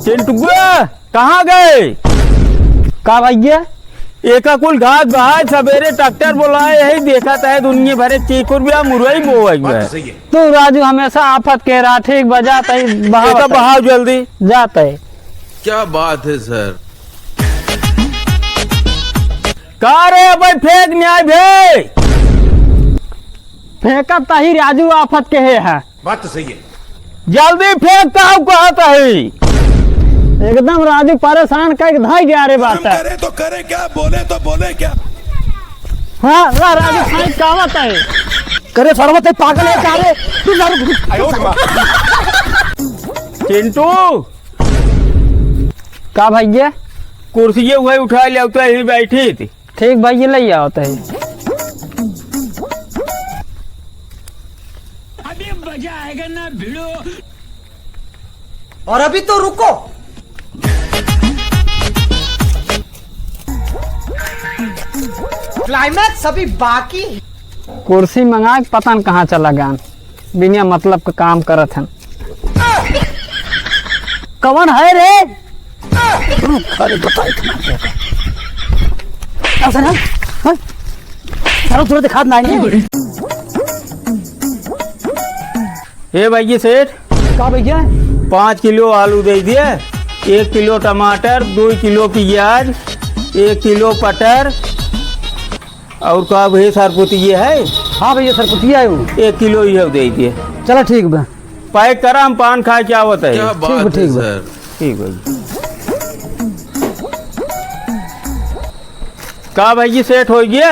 चिंटुआ कहाँ गए? का भैया एका कुल घास बहाय सवेरे ट्रैक्टर बोलाए यही देखा था दुनिया भरे चीकुर भी मुरई बोई है। तू राजू हमेशा आफत कह रहा ठीक बजाता है बहाव जल्दी जाता है। क्या बात है सर। कहा रे भाई फेंक न्याय भे फेंकब तही राजू आफत के है। बात तो सही है। जल्दी फेंक कहता है। एकदम राजू परेशान कर धाई जा रहे बात है। करे तो करे क्या, बोले तो बोले क्या। हाँ राजू खाई कावत है करे सर्वत पागल है कारे तू चिंटू का भैया कुर्सी हुए उठा लिया तो यही बैठी थी। ठीक भैया ले आता है। अभी मजा आएगा ना भिड़ो। और अभी तो रुको, क्लाइमैक्स अभी बाकी। कुर्सी मंगा के पता न कहाँ चला गान बिना मतलब का काम करत है। कौन है रे? अरे बताए तुरंत दिखा नहीं। हे भैया सेठ का भैया 5 किलो आलू दे दिए, 1 किलो टमाटर, 2 किलो प्याज, 1 किलो पटर और का भैया सरपुती है। हाँ भैया सरपुतिया है वो 1 किलो ये दे दिए। चलो ठीक बा पैक करा हम पान खा क्या होता है। क्या बात है सर। ठीक भाई का भैया सेठ हो गया।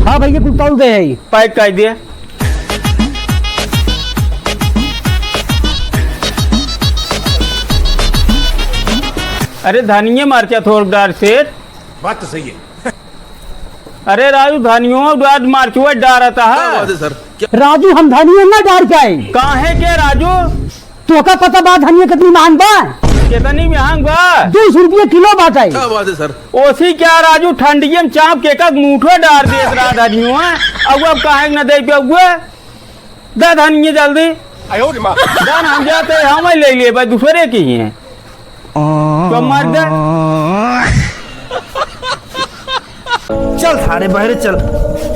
हाँ भैया कुछ तौल दे है पैक कर दिए। अरे धनिया मार्चा थोड़ डार सेठ। बात तो सही है। अरे राजू धनियों डार मार्चुआ डारता क्या बात है। है सर। क्या राजू हम धनिया ना डाल के आए। कहाँ है क्या राजू? तो का पता बा धनिया कितनी महंग बा? कितनी महंग बा? 200 रुपये किलो बात है। क्या बात है सर। ओसी क्या राजू ठंडिये में चाप के का मुठो डार दे रहा धनियों अब काहे न दे पे दे धनिया जल्दी दान हम जाते हम ले लिए भाई दूसरे की ही है तो मार दे। चल सारे बहरे चल,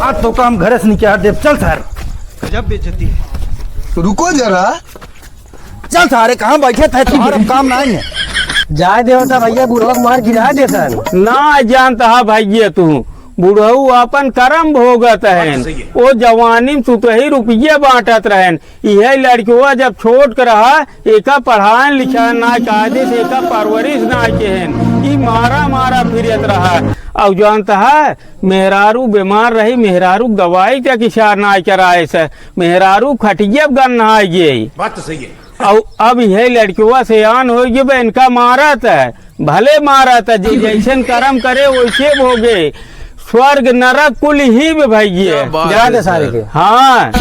आज तो काम घर से निकाल दे। चल सर गजब बेइज्जती है। रुको जरा, चल सारे कहाँ बैठे थे तुम्हारा काम नहीं है। जाए देवता भैया बुढ़वा मार गिरा दे सन ना जानता है भाई तू बुढ़ऊ अपन कर्म भोगत है। वो जवानी में सुतही रुपये बांटत रहन। यह लड़कियों जब छोट कर रहा एका पढ़ाए लिखा ना कायदे से एका परवरिश ना केहन ई मारा मारा फिरत रहा। और जानता है मेहरारू बीमार रही, मेहरारू दवाई तक इशार ना कराए से मेहरारू खटिया गन नहा गई। बात तो सही है। और अब यह लड़कियों से आन हो गए इनका मारत है भले मारत है जैसे कर्म करे वैसे भोगे। स्वर्ग नरक कुल ही में भाई क्या बात है है सारे सर। के। हाँ